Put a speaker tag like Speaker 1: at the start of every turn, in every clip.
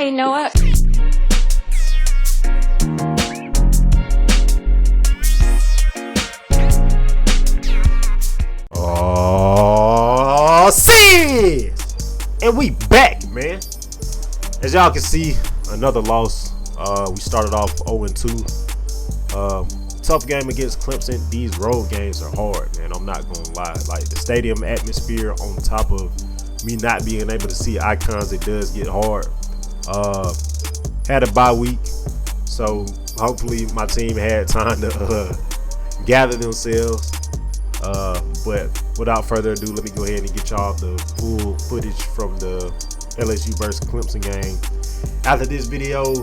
Speaker 1: Hey, Noah.
Speaker 2: Oh, sis! And we back, man. As y'all can see, another loss. We started off 0-2. Tough game against Clemson. These road games are hard, man. I'm not gonna lie. Like, the stadium atmosphere on top of me not being able to see icons, it does get hard. Had a bye week, so hopefully my team had time to gather themselves. But without further ado, let me go ahead and get y'all the full footage from the LSU versus Clemson game. After this video,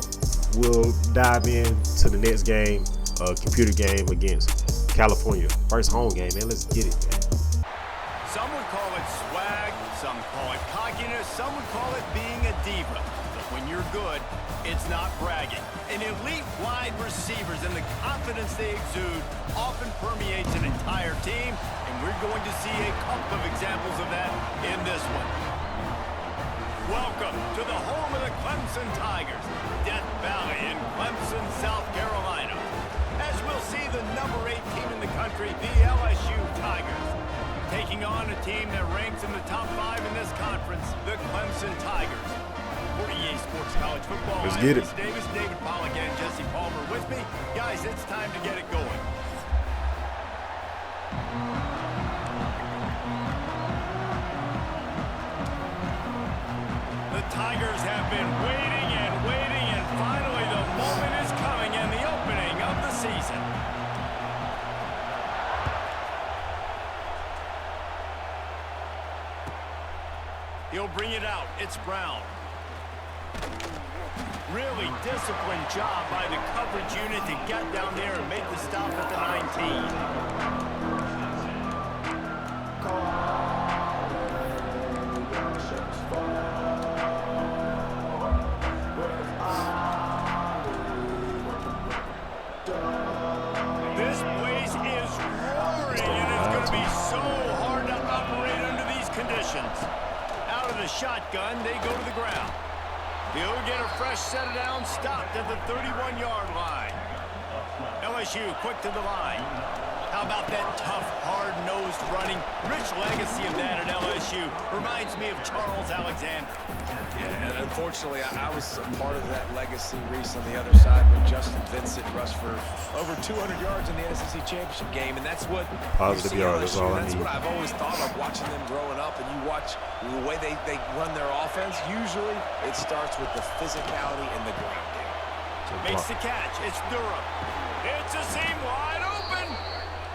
Speaker 2: we'll dive into the next game, computer game against California. First home game, man. Let's get it, man.
Speaker 3: Some would call it swag, some call it cockiness, some would call it being a diva. But when you're good, it's not bragging. And elite wide receivers and the confidence they exude often permeates an entire team, and we're going to see a couple of examples of that in this one. Welcome to the home of the Clemson Tigers, Death Valley in Clemson, South Carolina. As we'll see the number 8 team in the country, the LSU Tigers, taking on a team that ranks in the top 5 in this conference, the Clemson Tigers. For EA Sports College Football,
Speaker 2: let's get it.
Speaker 3: Davis, David Pollack, and Jesse Palmer with me. Guys, it's time to get it going. The Tigers have been waiting, and finally the moment is coming and the opening of the season. He'll bring it out. It's Brown. Really disciplined job by the coverage unit to get down there and make the stop at the 19. This place is roaring, and it's going to be so hard to operate under these conditions. Out of the shotgun, they go to the ground. He'll get a fresh set of downs, stopped at the 31-yard line. LSU quick to the line. How about that tough, hard-nosed running? Rich legacy of that at LSU. Reminds me of Charles Alexander.
Speaker 4: Yeah, and unfortunately, I was a part of that legacy, Reese, on the other side when Justin Vincent rushed for over 200 yards in the SEC Championship game, and that's what
Speaker 2: positive yards is all I need.
Speaker 4: That's what I've always thought of watching them growing up, and you watch the way they run their offense. Usually, it starts with the physicality in the ground game.
Speaker 3: Makes the catch. It's Durham. It's a seam wide open.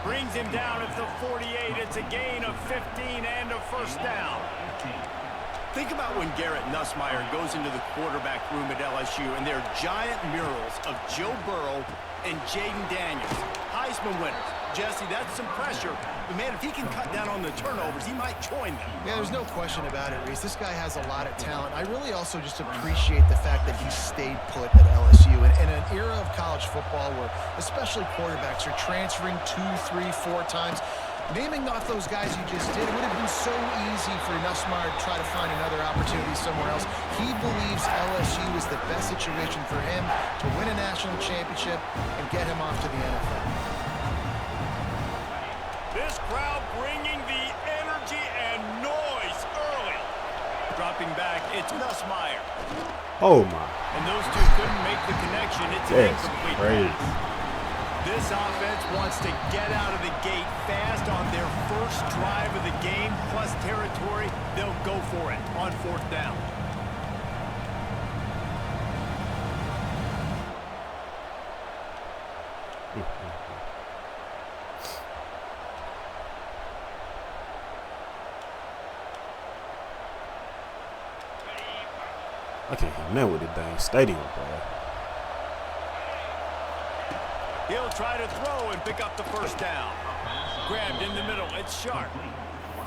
Speaker 3: Brings him down at the 48. It's a gain of 15 and a first down. Think about when Garrett Nussmeier goes into the quarterback room at LSU and there are giant murals of Joe Burrow and Jaden Daniels. Heisman winners. Jesse, that's some pressure. But, man, if he can cut down on the turnovers, he might join them.
Speaker 5: Yeah, there's no question about it, Reese. This guy has a lot of talent. I really also just appreciate the fact that he stayed put at LSU. In an era of college football where especially quarterbacks are transferring 2, 3, 4 times, naming off those guys you just did, it would have been so easy for Nussmeier to try to find another opportunity somewhere else. He believes LSU is the best situation for him to win a national championship and get him off to the NFL.
Speaker 3: This crowd bringing the energy and noise early. Dropping back, it's Nussmeier.
Speaker 2: Oh, my.
Speaker 3: And those two couldn't make the connection. It's an incomplete pass. This offense wants to get out of the gate fast on their first drive of the game, plus territory. They'll go for it on 4th down.
Speaker 2: I can't hear nothing with the dang stadium, bro.
Speaker 3: He'll try to throw and pick up the first down. Grabbed in the middle. It's Sharp.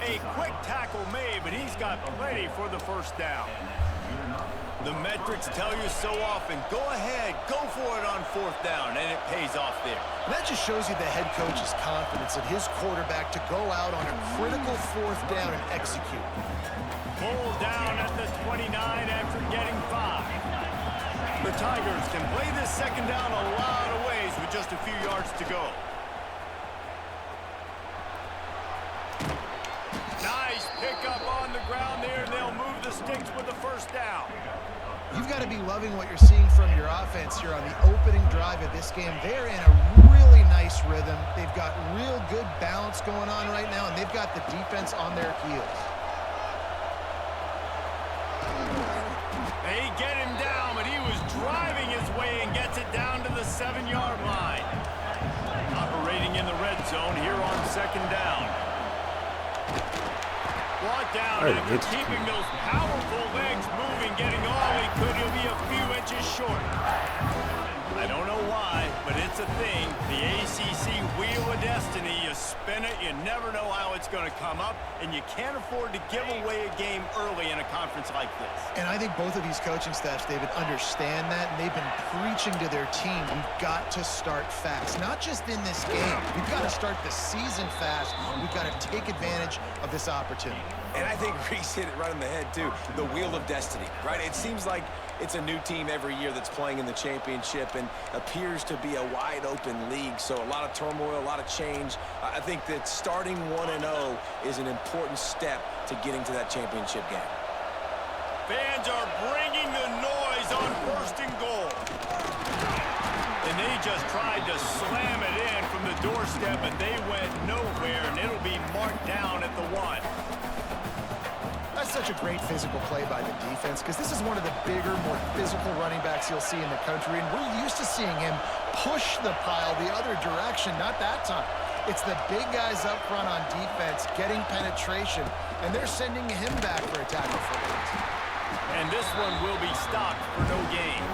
Speaker 3: A quick tackle made, but he's got plenty for the first down. The metrics tell you so often, go ahead, go for it on 4th down, and it pays off there.
Speaker 5: And that just shows you the head coach's confidence in his quarterback to go out on a critical 4th down and execute.
Speaker 3: Pulled down at the 29 after getting 5. The Tigers can play this second down a lot of ways with just a few yards to go. Nice pickup on the ground there, and they'll move the sticks with the first down.
Speaker 5: You've got to be loving what you're seeing from your offense here on the opening drive of this game. They're in a really nice rhythm. They've got real good balance going on right now, and they've got the defense on their heels.
Speaker 3: They get him down, but he was driving his way and gets it down to the 7-yard line. Operating in the red zone here on second down. Brought down after keeping those powerful legs moving, getting all he could. He'll be a few inches short. I don't know why, but it's a thing. The ACC Wheel of Destiny, you spin it, you never know how it's going to come up, and you can't afford to give away a game early in a conference like this.
Speaker 5: And I think both of these coaching staffs, David, understand that, and they've been preaching to their team, we've got to start fast. Not just in this game. We've got to start the season fast. We've got to take advantage of this opportunity.
Speaker 4: And I think Reese hit it right on the head, too. The Wheel of Destiny, right? It seems like it's a new team every year that's playing in the championship and appears to be a wide-open league. So a lot of turmoil, a lot of change. I think that starting 1-0 is an important step to getting to that championship game.
Speaker 3: Fans are bringing the noise on first and goal. And they just tried to slam it in from the doorstep, but they went nowhere, and it'll be marked down at the 1.
Speaker 5: That's such a great physical play by the defense because this is one of the bigger, more physical running backs you'll see in the country, and we're used to seeing him push the pile the other direction. Not that time. It's the big guys up front on defense getting penetration, and they're sending him back for a tackle for loss.
Speaker 3: And this one will be stopped for no gain.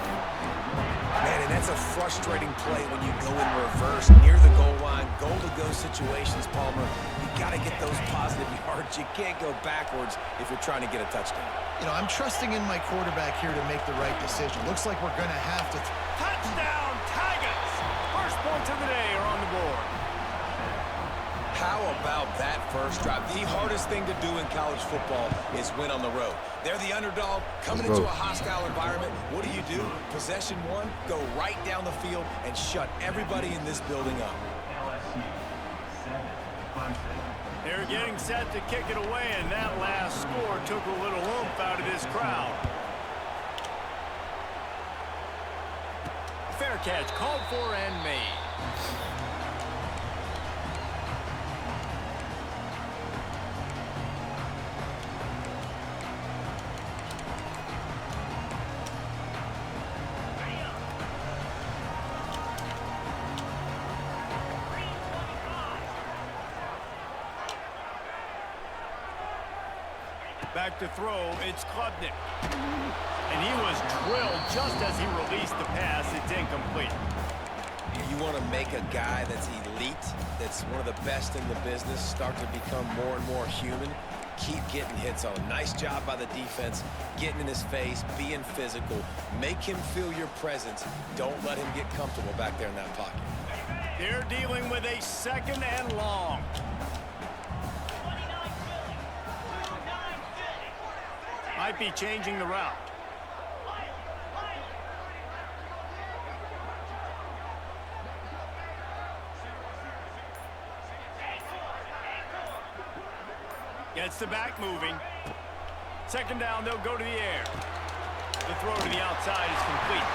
Speaker 4: Man, and that's a frustrating play when you go in reverse near the goal line, goal-to-go situations, Palmer. You got to get those positive yards. You can't go backwards if you're trying to get a touchdown.
Speaker 5: You know, I'm trusting in my quarterback here to make the right decision. Looks like we're going to have to.
Speaker 3: Touchdown, Tigers! First points of the day are on the board.
Speaker 4: How about that first drive? The hardest thing to do in college football is win on the road. They're the underdog coming into a hostile environment. What do? Possession one, go right down the field and shut everybody in this building up.
Speaker 3: They're getting set to kick it away, and that last score took a little oomph out of this crowd. Fair catch called for and made. Back to throw, it's Klubnik. And he was drilled just as he released the pass. It's incomplete.
Speaker 4: You want to make a guy that's elite, that's one of the best in the business, start to become more and more human. Keep getting hits on him. Nice job by the defense, getting in his face, being physical. Make him feel your presence. Don't let him get comfortable back there in that pocket.
Speaker 3: They're dealing with a second and long. Might be changing the route. Gets the back moving. Second down, they'll go to the air. The throw to the outside is complete.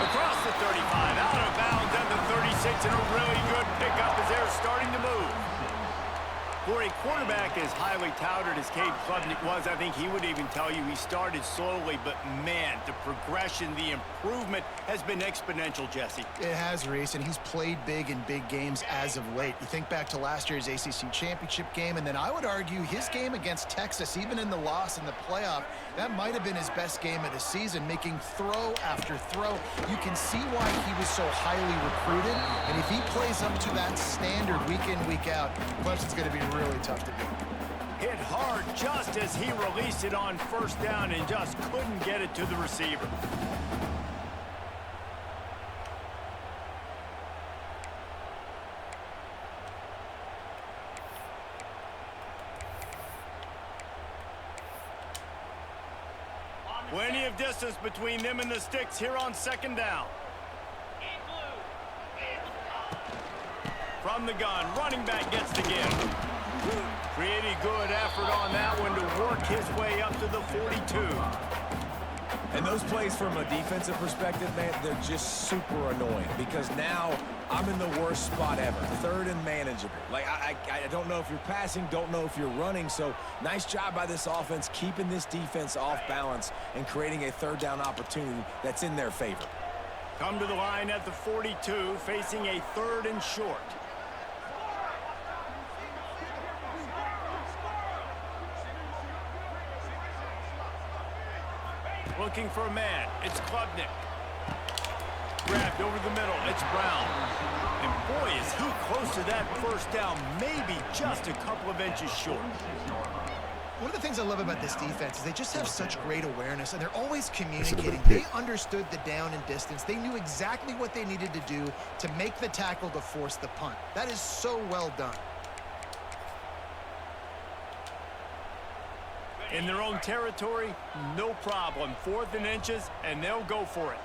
Speaker 3: Across the 35, out of bounds at the 36, and a really good pickup as they're starting to move. For a quarterback as highly touted as Cade Klubnik was, I think he would even tell you he started slowly, but man, the progression, the improvement has been exponential, Jesse.
Speaker 5: It has, Reese, and he's played big in big games as of late. You think back to last year's ACC championship game, and then I would argue his game against Texas, even in the loss in the playoff, that might have been his best game of the season, making throw after throw. You can see why he was so highly recruited, and if he plays up to that standard week in, week out, Clemson's going to be really tough to beat.
Speaker 3: Hit hard just as he released it on first down and just couldn't get it to the receiver. Plenty of of distance between them and the sticks here on second down. From the gun, running back gets the give. Pretty good effort on that one to work his way up to the 42.
Speaker 4: And those plays from a defensive perspective, man, they're just super annoying because now I'm in the worst spot ever. Third and manageable. Like, I don't know if you're passing, don't know if you're running. So nice job by this offense keeping this defense off balance and creating a third down opportunity that's in their favor.
Speaker 3: Come to the line at the 42, facing a 3rd and short. Looking for a man. It's Klubnik. Grabbed over the middle. It's Brown. And boy, is he close to that first down. Maybe just a couple of inches short.
Speaker 5: One of the things I love about this defense is they just have such great awareness, and they're always communicating. They understood the down and distance. They knew exactly what they needed to do to make the tackle to force the punt. That is so well done.
Speaker 3: In their own territory, no problem. 4th and inches, and they'll go for it.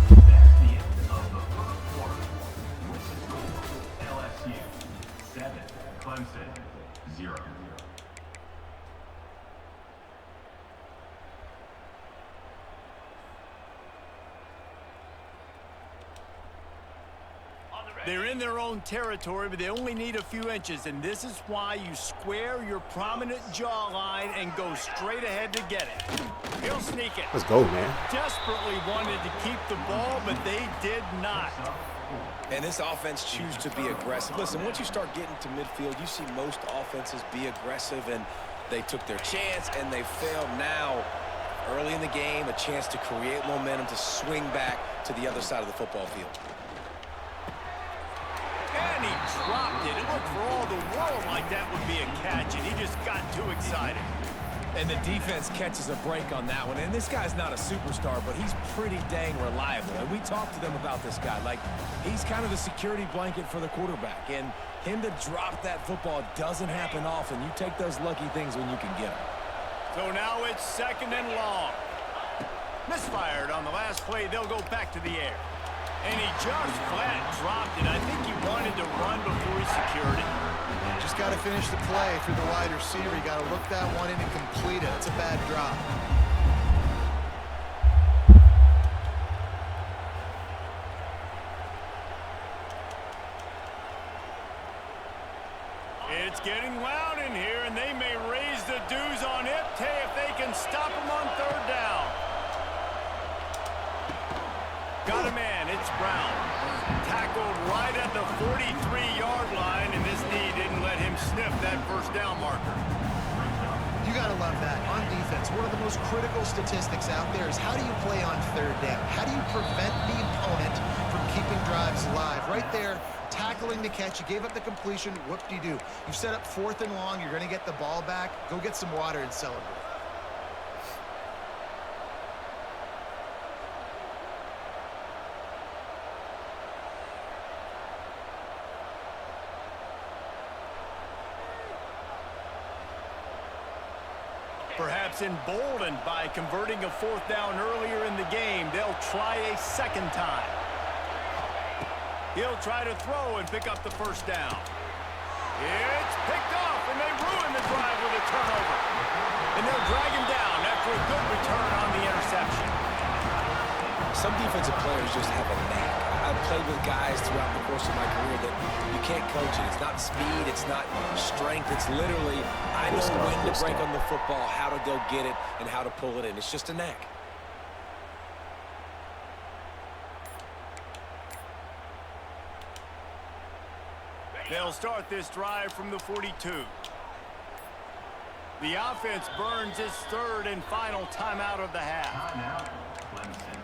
Speaker 1: That's the end of the first quarter. With the score, LSU 7, Clemson 0.
Speaker 3: They're in their own territory, but they only need a few inches, and this is why you square your prominent jawline and go straight ahead to get it. He'll sneak it.
Speaker 2: Let's go, man.
Speaker 3: Desperately wanted to keep the ball, but they did not.
Speaker 4: And this offense chooses to be aggressive. Listen, once you start getting to midfield, you see most offenses be aggressive, and they took their chance, and they failed. Now, early in the game, a chance to create momentum to swing back to the other side of the football field.
Speaker 3: And he dropped it. It looked for all the world like that would be a catch, and he just got too excited.
Speaker 4: And the defense catches a break on that one. And this guy's not a superstar, but he's pretty dang reliable. And we talked to them about this guy. Like, he's kind of the security blanket for the quarterback. And him to drop that football doesn't happen often. You take those lucky things when you can get them.
Speaker 3: So now it's 2nd and long. Misfired on the last play. They'll go back to the air. And he just flat dropped it. I think he wanted to run before he secured it.
Speaker 5: Just got to finish the play through the wide receiver. You got to look that one in and complete it. It's a bad drop.
Speaker 3: It's getting loud in here, and they may raise the dues on ep.2 if they can stop him on 3rd down. Got a man. It's Brown. Tackled right at the 43-yard line, and this knee didn't let him sniff that first down marker.
Speaker 5: You got to love that. On defense, one of the most critical statistics out there is how do you play on 3rd down? How do you prevent the opponent from keeping drives alive? Right there, tackling the catch. You gave up the completion. What do? You've set up 4th and long. You're going to get the ball back. Go get some water and celebrate.
Speaker 3: Perhaps emboldened by converting a 4th down earlier in the game, they'll try a 2nd time. He'll try to throw and pick up the 1st down. It's picked off, and they ruin the drive with a turnover. And they'll drag him down after a good return on the interception.
Speaker 4: Some defensive players just have a knack. I've played with guys throughout the course of my career that you can't coach it. It's not speed, it's not strength. It's literally, I know when to break on the football, how to go get it, and how to pull it in. It's just a knack.
Speaker 3: They'll start this drive from the 42. The offense burns its 3rd and final timeout of the half.
Speaker 1: Timeout, Clemson.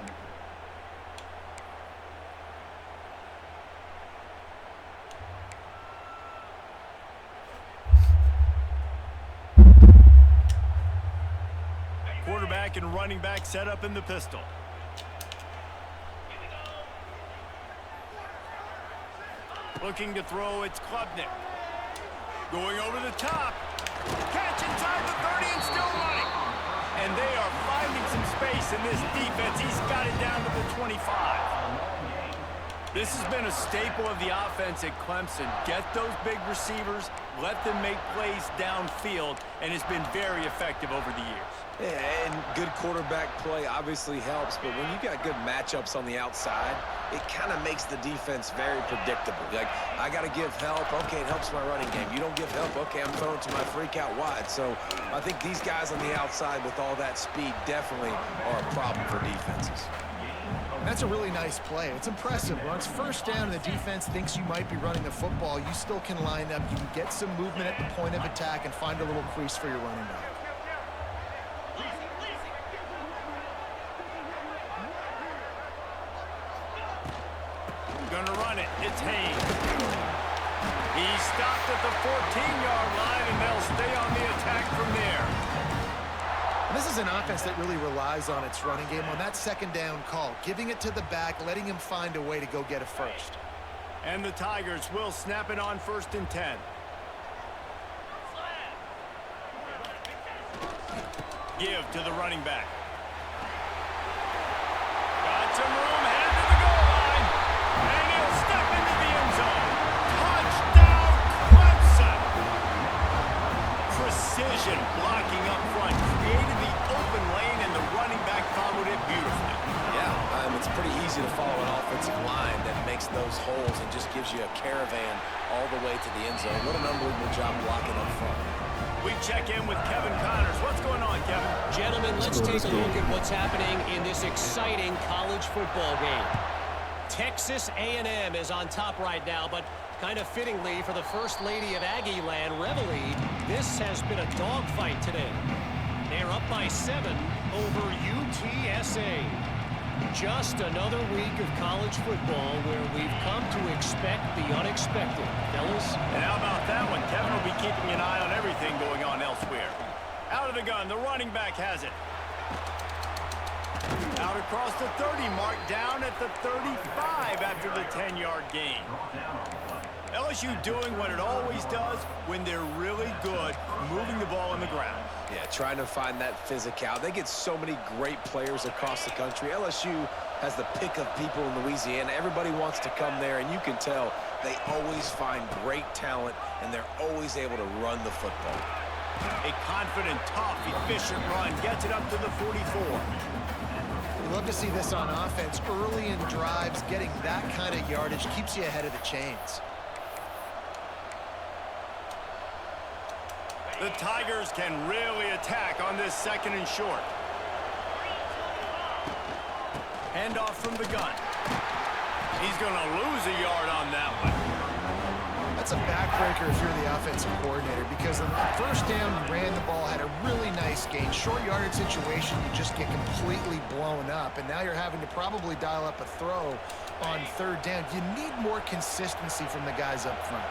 Speaker 3: Quarterback and running back set up in the pistol. Looking to throw, it's Klubnik. Going over the top. Catch inside the 30 and still running. And they are finding some space in this defense. He's got it down to the 25. This has been a staple of the offense at Clemson. Get those big receivers, let them make plays downfield, and it's been very effective over the years.
Speaker 4: Yeah, and good quarterback play obviously helps, but when you got good matchups on the outside, it kind of makes the defense very predictable. Like, I got to give help. Okay, it helps my running game. You don't give help. Okay, I'm throwing to my freak out wide. So I think these guys on the outside with all that speed definitely are a problem for defenses.
Speaker 5: That's a really nice play. It's impressive. Once first down and the defense thinks you might be running the football, you still can line up. You can get some movement at the point of attack and find a little crease for your running back.
Speaker 3: Gonna run it. It's Haynes. He stopped at the 14-yard line, and they'll stay on the attack from there.
Speaker 5: This is an offense that really relies on its running game on that second down call, giving it to the back, letting him find a way to go get a first.
Speaker 3: And the Tigers will snap it on 1st and 10. Give to the running back. Got some room, headed to the goal line. And he'll step into the end zone. Touchdown, Clemson! Precision blocking up front. Created the open lane, and the running back followed it beautifully.
Speaker 4: Yeah, it's pretty easy to follow an offensive line that makes those holes and just gives you a caravan all the way to the end zone. What an unbelievable job blocking up front.
Speaker 3: We check in with Kevin Connors. What's going on, Kevin?
Speaker 6: Gentlemen, let's take a look at what's happening in this exciting college football game. Texas A&M is on top right now, but kind of fittingly for the First Lady of Aggie Land, Reveille, this has been a dogfight today. They're up by 7 over UTSA. Just another week of college football where we've come to expect the unexpected, fellas.
Speaker 3: And how about that one? Kevin will be keeping an eye on everything going on elsewhere. Out of the gun, the running back has it. Out across the 30 mark, down at the 35 after the 10-yard gain. LSU doing what it always does when they're really good, moving the ball on the ground.
Speaker 4: Yeah, trying to find that physicality. They get so many great players across the country. LSU has the pick of people in Louisiana. Everybody wants to come there, and you can tell they always find great talent, and they're always able to run the football.
Speaker 3: A confident, tough, efficient run gets it up to the 44.
Speaker 5: You love to see this on offense. Early in drives, getting that kind of yardage keeps you ahead of the chains.
Speaker 3: The Tigers can really attack on this 2nd and short. Handoff from the gun. He's going to lose a yard on that one.
Speaker 5: That's a backbreaker if you're the offensive coordinator, because on the first down, you ran the ball, had a really nice gain. Short yardage situation, you just get completely blown up, and now you're having to probably dial up a throw on 3rd down. You need more consistency from the guys up front.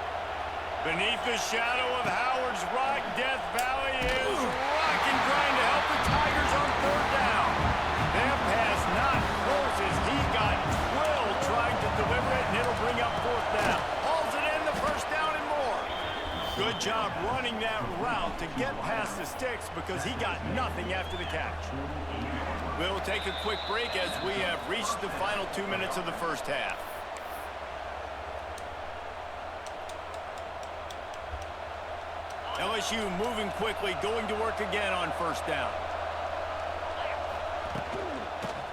Speaker 3: Beneath the shadow of Howard's Rock, Death Valley is rocking, trying to help the Tigers on 3rd down. Their pass not close as he got Twill trying to deliver it, and it'll bring up 4th down. Hauls it in, the 1st down and more. Good job running that route to get past the sticks because he got nothing after the catch. We'll take a quick break as we have reached the final 2 minutes of the 1st half. LSU moving quickly, going to work again on 1st down.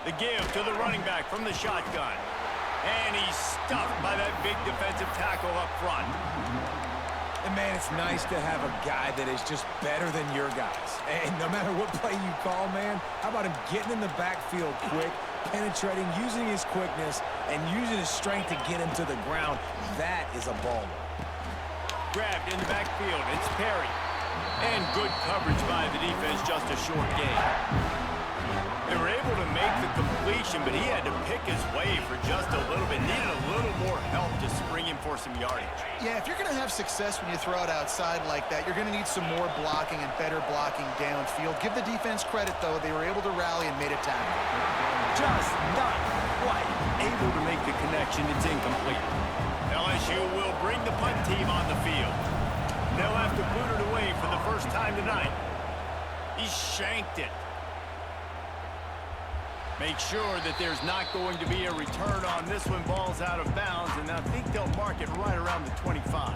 Speaker 3: The give to the running back from the shotgun. And he's stuffed by that big defensive tackle up front.
Speaker 4: And, man, it's nice to have a guy that is just better than your guys. And no matter what play you call, man, how about him getting in the backfield quick, penetrating, using his quickness, and using his strength to get him to the ground. That is a baller.
Speaker 3: Grabbed in the backfield. It's Perry. And good coverage by the defense, just a short gain. They were able to make the completion, but he had to pick his way for just a little bit. Needed a little more help to spring him for some yardage.
Speaker 5: Yeah, if you're going to have success when you throw it outside like that, you're going to need some more blocking and better blocking downfield. Give the defense credit, though. They were able to rally and made a tackle.
Speaker 3: Just not quite able to make the connection. It's incomplete. LSU will bring the punt team on the field. They'll have to boot it away for the first time tonight. He shanked it. Make sure that there's not going to be a return on this one. Ball's out of bounds, and I think they'll mark it right around the 25.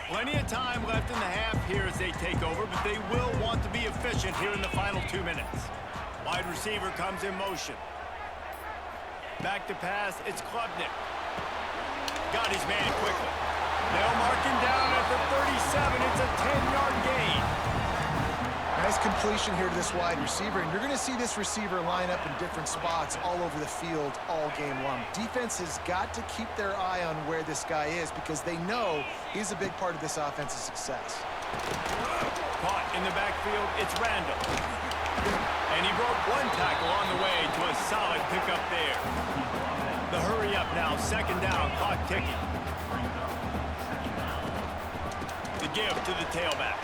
Speaker 3: Plenty of time left in the half here as they take over, but they will want to be efficient here in the final 2 minutes. Wide receiver comes in motion. Back to pass, it's Klubnik. Got his man quickly. They'll mark him down at the 37. It's a 10-yard gain.
Speaker 5: Nice completion here to this wide receiver, and you're going to see this receiver line up in different spots all over the field all game long. Defense has got to keep their eye on where this guy is because they know he's a big part of this offense's success.
Speaker 3: Caught in the backfield, it's Randall. And he broke one tackle on the way to a solid pickup there. The hurry up now, second down, clock ticking. The give to the tailback.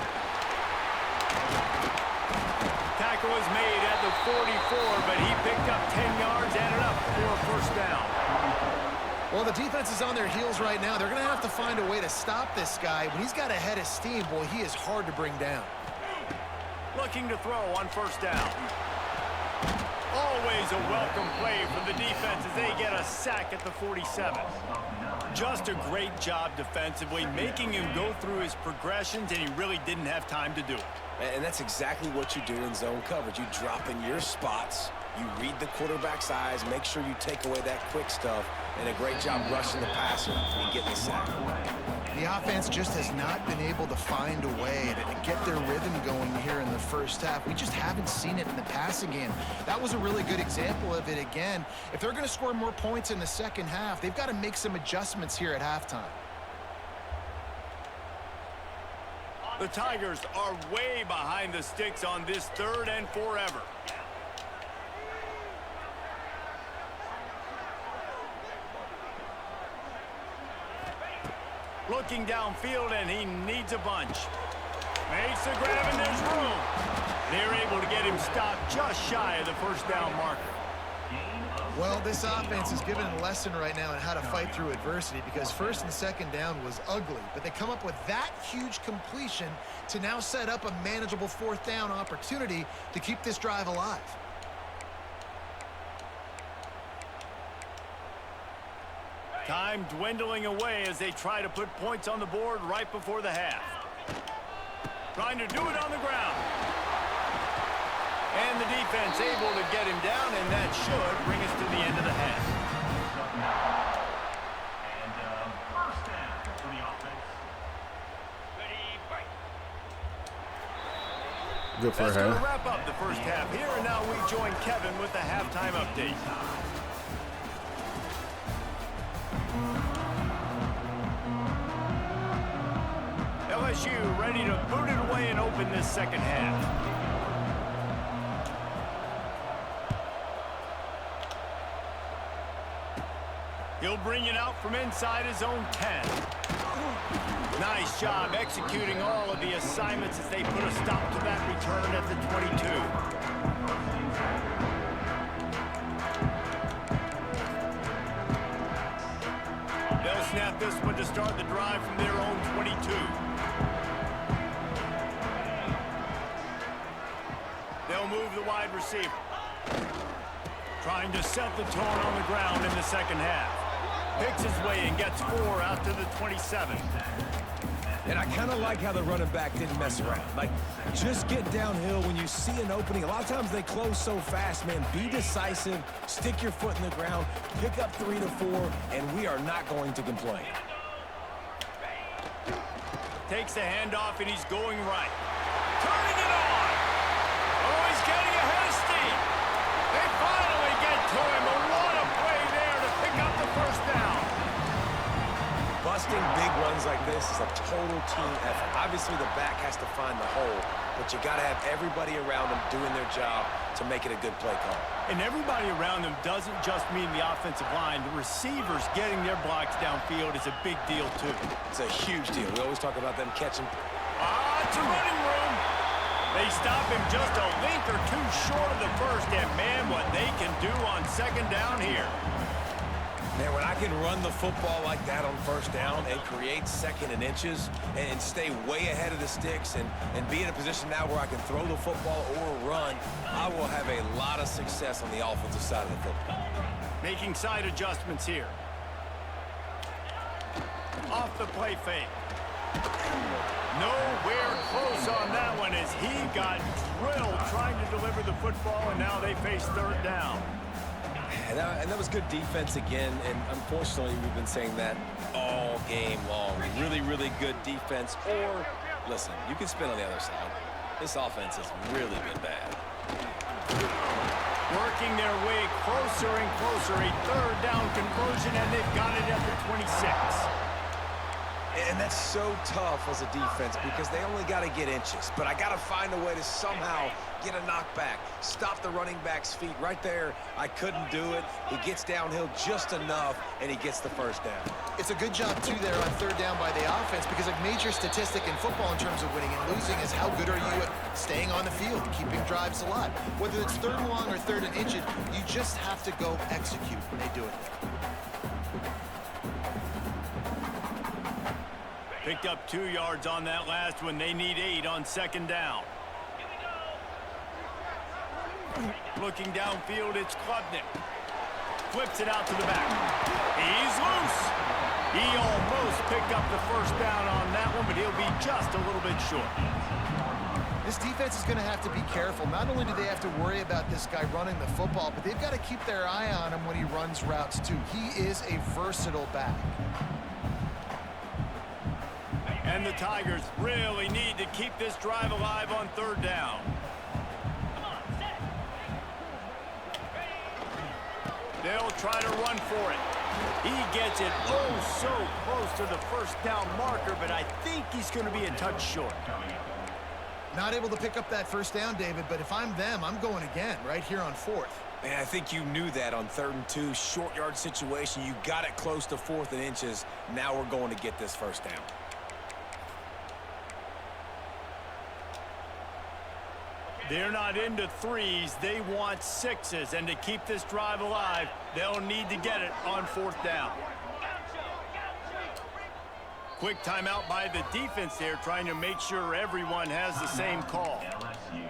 Speaker 3: Tackle was made at the 44, but he picked up 10 yards, added up for a first down.
Speaker 5: Well, the defense is on their heels right now. They're going to have to find a way to stop this guy. When he's got a head of steam, boy, he is hard to bring down.
Speaker 3: Looking to throw on first down. Always a welcome play from the defense as they get a sack at the 47. Just a great job defensively, making him go through his progressions, and he really didn't have time to do it.
Speaker 4: And that's exactly what you do in zone coverage. You drop in your spots, you read the quarterback's eyes, make sure you take away that quick stuff, and a great job rushing the passer and getting the sack.
Speaker 5: The offense just has not been able to find a way to get their rhythm going here in the first half. We just haven't seen it in the passing game. That was a really good example of it again. If they're going to score more points in the second half, they've got to make some adjustments here at halftime.
Speaker 3: The Tigers are way behind the sticks on this third and forever. Looking downfield, and he needs a bunch. Makes the grab, and there's room. They're able to get him stopped just shy of the first down marker.
Speaker 5: Well, this offense is given a lesson right now on how to fight through adversity because first and second down was ugly, but they come up with that huge completion to now set up a manageable fourth down opportunity to keep this drive alive.
Speaker 3: Time dwindling away as they try to put points on the board right before the half. Trying to do it on the ground. And the defense able to get him down, and that should bring us to the end of the half.
Speaker 1: And first down for the offense. Ready, break.
Speaker 2: Good for
Speaker 3: That's going to
Speaker 2: her.
Speaker 3: wrap up the first half here, and now we join Kevin with the halftime update. LSU ready to boot it away and open this second half. He'll bring it out from inside his own 10. Nice job executing all of the assignments as they put a stop to that return at the 22. They'll snap this one to start the drive from their own 22. They'll move the wide receiver. Trying to set the tone on the ground in the second half. Picks his way and gets 4 out to the 27.
Speaker 4: And I kind of like how the running back didn't mess around. Like, just get downhill when you see an opening. A lot of times they close so fast, man. Be decisive, stick your foot in the ground, pick up 3 to 4, and we are not going to complain.
Speaker 3: Takes the handoff, and he's going right. Turning it on! Oh, he's getting ahead of steam! They finally get to him, but what a play there to pick up the first down!
Speaker 4: Busting big runs like this is a total team effort. Obviously, the back has to find the hole, but you got to have everybody around them doing their job to make it a good play call.
Speaker 3: And everybody around them doesn't just mean the offensive line. The receivers getting their blocks downfield is a big deal, too.
Speaker 4: It's a huge deal. We always talk about them catching.
Speaker 3: It's a running room. They stop him just a link or two short of the first, and man, what they can do on second down here.
Speaker 4: Man, when I can run the football like that on first down and create second and inches and stay way ahead of the sticks and be in a position now where I can throw the football or run, I will have a lot of success on the offensive side of the football.
Speaker 3: Making side adjustments here. Off the play fake. Nowhere close on that one as he got drilled trying to deliver the football, and now they face third down.
Speaker 4: And that was good defense again, and unfortunately we've been saying that all game long. Really, really good defense. Or, listen, you can spin on the other side. This offense has really been bad.
Speaker 3: Working their way closer and closer. A third down conversion, and they've got it at the 26.
Speaker 4: And that's so tough as a defense because they only got to get inches. But I got to find a way to somehow get a knockback, stop the running back's feet. Right there, I couldn't do it. He gets downhill just enough, and he gets the first down.
Speaker 5: It's a good job, too, there on third down by the offense because a major statistic in football in terms of winning and losing is how good are you at staying on the field, keeping drives alive. Whether it's third and long or third and inches, you just have to go execute when they do it there.
Speaker 3: Picked up 2 yards on that last one. They need 8 on second down. Looking downfield, it's Klubnik. Flips it out to the back. He's loose. He almost picked up the first down on that one, but he'll be just a little bit short.
Speaker 5: This defense is going to have to be careful. Not only do they have to worry about this guy running the football, but they've got to keep their eye on him when he runs routes, too. He is a versatile back.
Speaker 3: And the Tigers really need to keep this drive alive on third down. They'll try to run for it. He gets it oh so close to the first down marker, but I think he's going to be a touch short.
Speaker 5: Not able to pick up that first down, David, but if I'm them, I'm going again right here on fourth.
Speaker 4: And I think you knew that on 3rd and 2, short yard situation. You got it close to 4th and inches. Now we're going to get this first down.
Speaker 3: They're not into 3s. They want 6s. And to keep this drive alive, they'll need to get it on 4th down. Quick timeout by the defense there, trying to make sure everyone has the same call.
Speaker 1: LSU.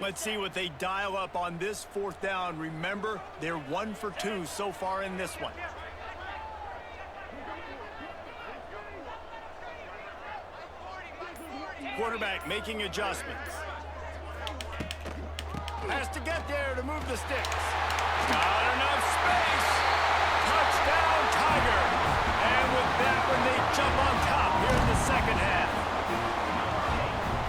Speaker 3: Let's see what they dial up on this 4th down. Remember, they're 1 for 2 so far in this one. Quarterback making adjustments. Has to get there to move the sticks. Got enough space. Touchdown, Tiger. And with that one, they jump on top here in the second half.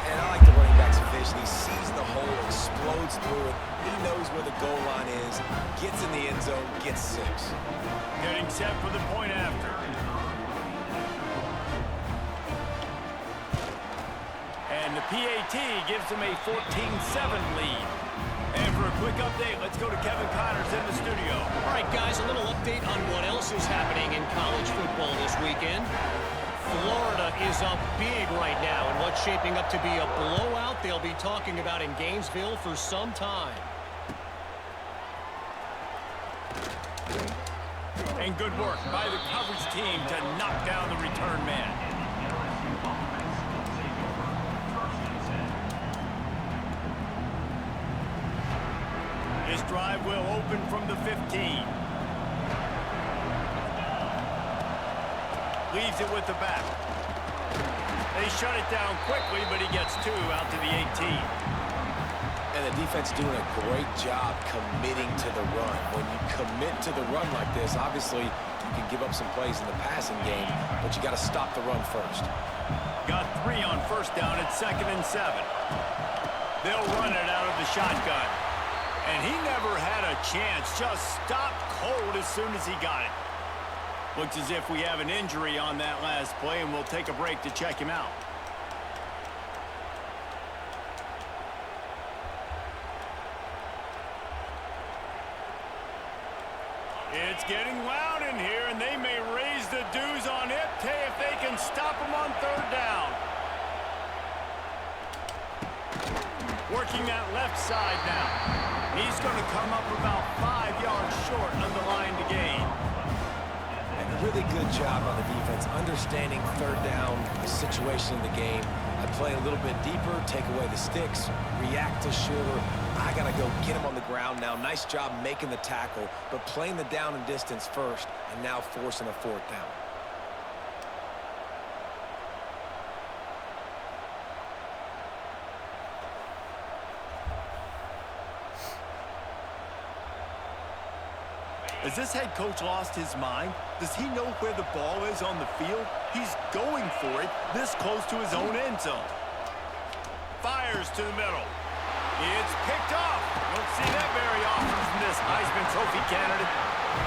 Speaker 4: And I like the running back's vision. He sees the hole, explodes through it. He knows where the goal line is, gets in the end zone, gets 6.
Speaker 3: Getting set for the point after. And the PAT gives them a 14-7 lead. And for a quick update, let's go to Kevin Connors in the studio.
Speaker 6: All right, guys, a little update on what else is happening in college football this weekend. Florida is up big right now in what's shaping up to be a blowout they'll be talking about in Gainesville for some time.
Speaker 3: And good work by the coverage team to knock down the return man. This drive will open from the 15. Leaves it with the back. They shut it down quickly, but he gets 2 out to the 18.
Speaker 4: And the defense doing a great job committing to the run. When you commit to the run like this, obviously you can give up some plays in the passing game, but you got to stop the run first.
Speaker 3: Got 3 on first down at 2nd and 7. They'll run it out of the shotgun. And he never had a chance, just stopped cold as soon as he got it. Looks as if we have an injury on that last play, and we'll take a break to check him out. It's getting loud in here, and they may raise the dues on ep.2 if they can stop them on third down. Working that left side now. He's going to come up about 5 yards short, underlying the gain.
Speaker 4: And a really good job on the defense, understanding third down, the situation in the game. I play a little bit deeper, take away the sticks, react to shorter. I got to go get him on the ground now. Nice job making the tackle, but playing the down and distance first, and now forcing a fourth down.
Speaker 3: Has this head coach lost his mind? Does he know where the ball is on the field? He's going for it this close to his own end zone. Fires to the middle. It's picked off. Don't see that very often from this Heisman Trophy candidate.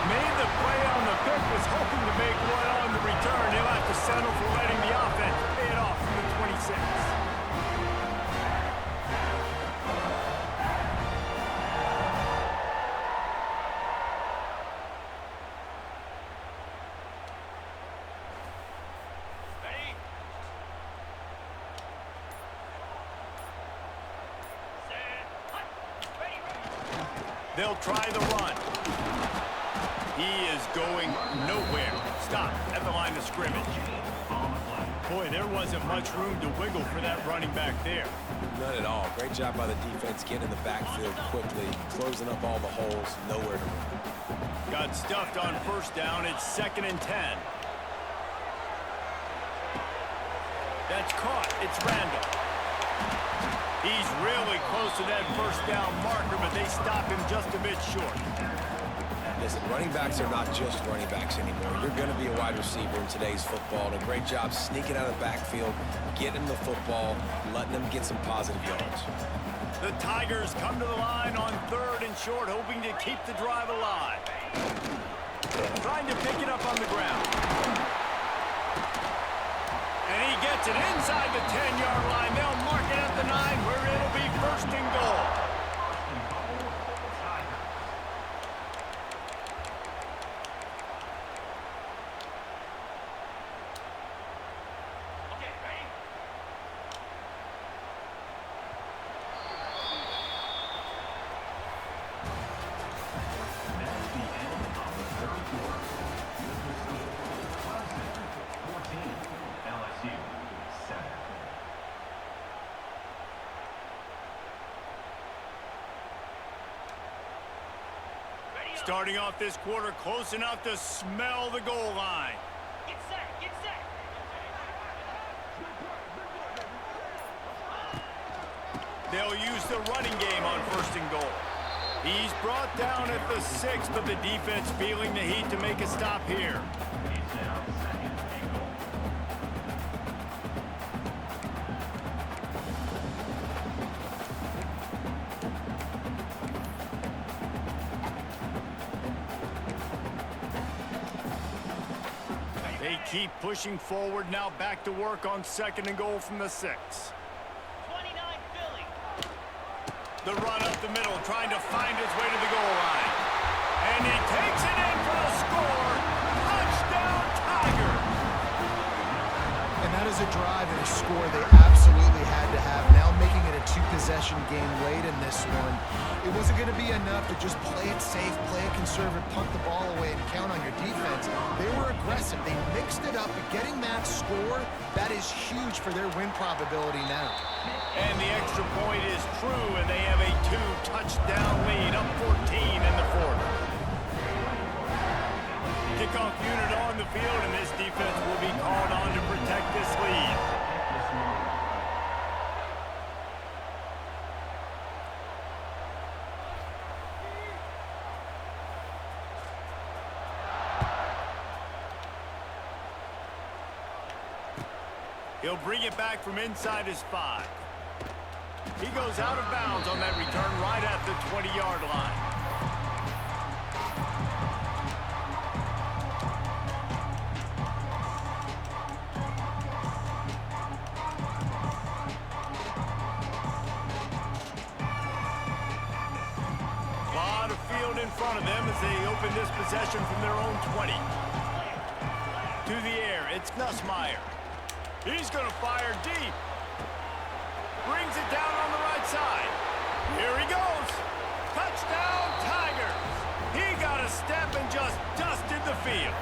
Speaker 3: Made the play on the pick, was hoping to make one on the return. He'll have to settle for letting the offense pay it off from the 26. They'll try the run. He is going nowhere. Stop at the line of scrimmage. Boy, there wasn't much room to wiggle for that running back there.
Speaker 4: None at all. Great job by the defense getting in the backfield quickly, closing up all the holes, nowhere to run.
Speaker 3: Got stuffed on first down. It's 2nd and 10. That's caught. It's Randall. He's really close to that first down marker, but they stop him just a bit short.
Speaker 4: Listen, running backs are not just running backs anymore. You're going to be a wide receiver in today's football. And a great job sneaking out of the backfield, getting the football, letting them get some positive yards.
Speaker 3: The Tigers come to the line on 3rd and short, hoping to keep the drive alive. Trying to pick it up on the ground. And he gets it inside the 10-yard line. They'll mark it at the 9, where it'll be 1st and goal. Starting off this quarter close enough to smell the goal line.
Speaker 7: Get set, get set.
Speaker 3: They'll use the running game on 1st and goal. He's brought down at the 6, but the defense feeling the heat to make a stop here. They keep pushing forward, now back to work on 2nd and goal from the 6.
Speaker 7: 29 Philly.
Speaker 3: The run up the middle, trying to find his way to the goal line. And he takes it in for the score. Touchdown, Tigers!
Speaker 5: And that is a drive and a score they absolutely had to have. Now making it a 2-possession game late in this one. It wasn't going to be enough to just play it safe, play it conservative, punt the ball away, and count on your defense. They were aggressive. They mixed it up. But getting that score, that is huge for their win probability now.
Speaker 3: And the extra point is true, and they have a 2-touchdown lead, up 14 in the 4th. Kickoff unit on the field, and this defense will be called on to protect this lead. He'll bring it back from inside his 5. He goes out of bounds on that return right at the 20-yard line. A lot of field in front of them as they open this possession from their own 20. To the air, it's Nussmeier. He's going to fire deep. Brings it down on the right side. Here he goes. Touchdown, Tigers. He got a step and just dusted the field.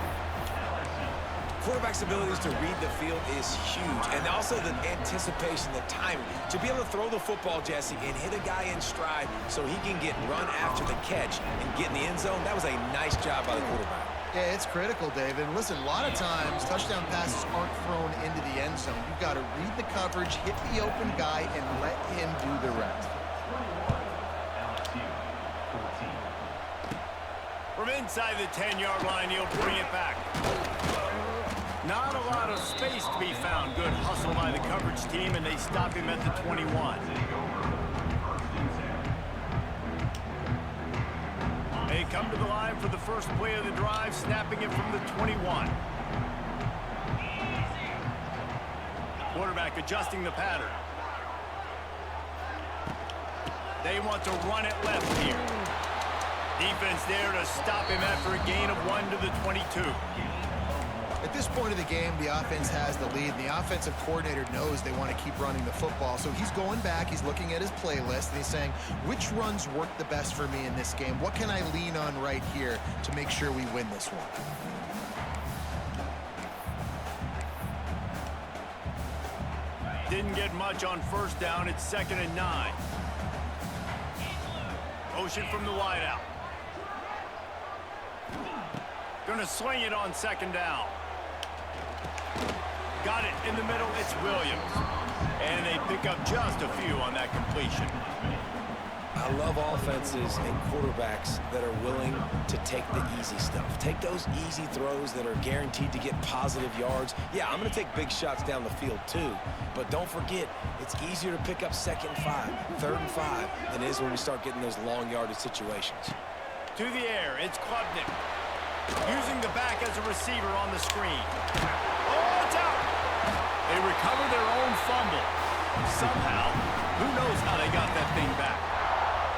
Speaker 4: Quarterback's abilities to read the field is huge, and also the anticipation, the timing. To be able to throw the football, Jesse, and hit a guy in stride so he can get run after the catch and get in the end zone, that was a nice job by the quarterback.
Speaker 5: Yeah, it's critical, David. And listen, a lot of times touchdown passes aren't thrown into the end zone. You've got to read the coverage, hit the open guy, and let him do the rest.
Speaker 1: LSU 14.
Speaker 3: From inside the 10-yard line, he'll bring it back. Not a lot of space to be found. Good hustle by the coverage team, and they stop him at the 21. They come to the line for the first play of the drive, snapping it from the 21. Quarterback adjusting the pattern. They want to run it left here. Defense there to stop him after a gain of 1 to the 22.
Speaker 5: At this point of the game, the offense has the lead, and the offensive coordinator knows they want to keep running the football. So he's going back, he's looking at his playlist, and he's saying, which runs work the best for me in this game? What can I lean on right here to make sure we win this one?
Speaker 3: Didn't get much on first down. It's 2nd and 9. Motion from the wideout. Gonna swing it on 2nd down. Got it in the middle. It's Williams. And they pick up just a few on that completion.
Speaker 4: I love offenses and quarterbacks that are willing to take the easy stuff. Take those easy throws that are guaranteed to get positive yards. Yeah, I'm going to take big shots down the field too, but don't forget, it's easier to pick up 2nd and 5, 3rd and 5 than it is when we start getting those long yardage situations.
Speaker 3: To the air, it's Klubnik. Using the back as a receiver on the screen. Oh, it's out! They recover their own fumble. Somehow, who knows how they got that thing back.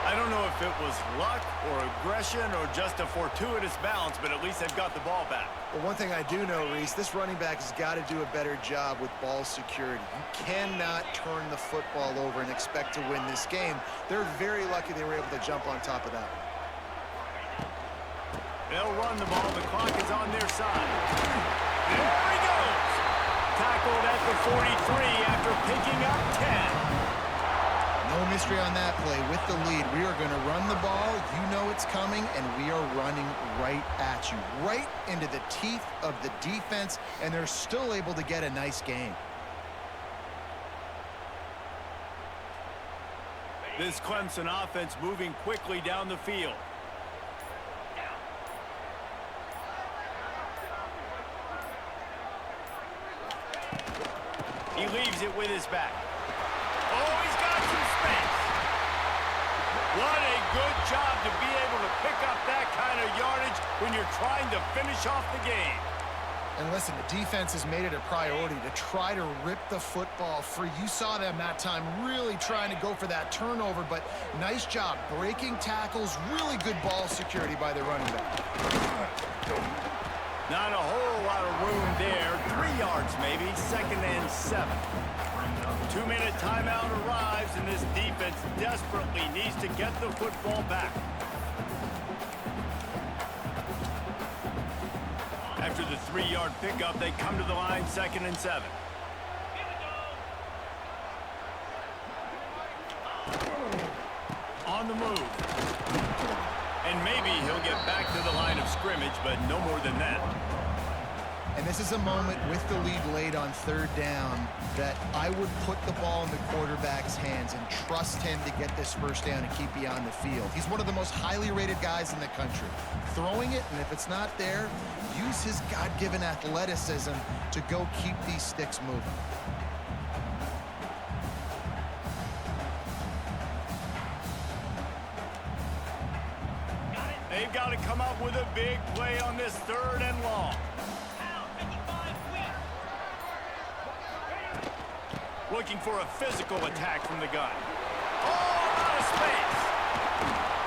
Speaker 3: I don't know if it was luck or aggression or just a fortuitous bounce, but at least they've got the ball back.
Speaker 5: Well, one thing I do know, Reese, this running back has got to do a better job with ball security. You cannot turn the football over and expect to win this game. They're very lucky they were able to jump on top of that.
Speaker 3: They'll run the ball. The clock is on their side. There he goes. Tackled at the 43 after picking up 10.
Speaker 5: No mystery on that play. With the lead, we are going to run the ball. You know it's coming, and we are running right at you, right into the teeth of the defense, and they're still able to get a nice game.
Speaker 3: This Clemson offense moving quickly down the field. He leaves it with his back. Oh, he's got some space. What a good job to be able to pick up that kind of yardage when you're trying to finish off the game.
Speaker 5: And listen, the defense has made it a priority to try to rip the football free. You saw them that time really trying to go for that turnover, but nice job breaking tackles, really good ball security by the running back.
Speaker 3: Not a whole lot of room there. 3 yards maybe, 2nd and 7. 2-minute timeout arrives, and this defense desperately needs to get the football back. After the 3-yard pickup, they come to the line, 2nd and 7. On the move. And maybe he'll get back to the line of scrimmage, but no more than that.
Speaker 5: And this is a moment with the lead late on 3rd down that I would put the ball in the quarterback's hands and trust him to get this 1st down and keep you on the field. He's one of the most highly rated guys in the country. Throwing it, and if it's not there, use his God-given athleticism to go keep these sticks moving.
Speaker 3: They've got to come up with a big play on this 3rd and long. Looking for a physical attack from the gun. Oh, a lot of space.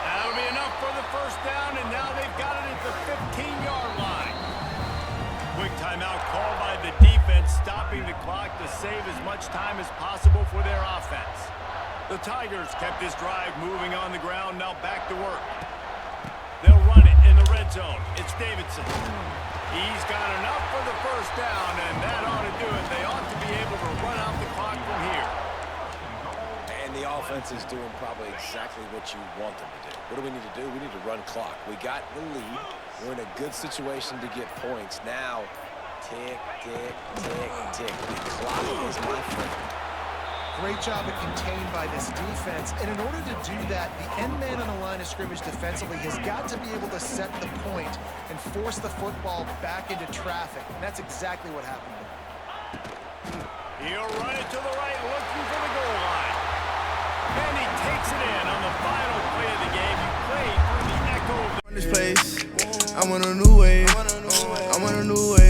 Speaker 3: That'll be enough for the first down, and now they've got it at the 15-yard line. Quick timeout called by the defense, stopping the clock to save as much time as possible for their offense. The Tigers kept this drive moving on the ground, now back to work. They'll run it in the red zone. It's Davidson. He's got enough for the first down, and that ought to do it. They ought to be able to run out the clock from here.
Speaker 4: And the offense is doing probably exactly what you want them to do. What do we need to do? We need to run clock. We got the lead. We're in a good situation to get points. Now, tick, tick, tick, tick. The clock is my friend.
Speaker 5: Great job at contained by this defense. And in order to do that, the end man on the line of scrimmage defensively has got to be able to set the point and force the football back into traffic. And that's exactly what happened there.
Speaker 3: He'll run it to the right, looking for the goal line. And he takes it in on the final play of the game. He played through the echo of
Speaker 8: This place, I'm on a new wave. I'm on a new wave.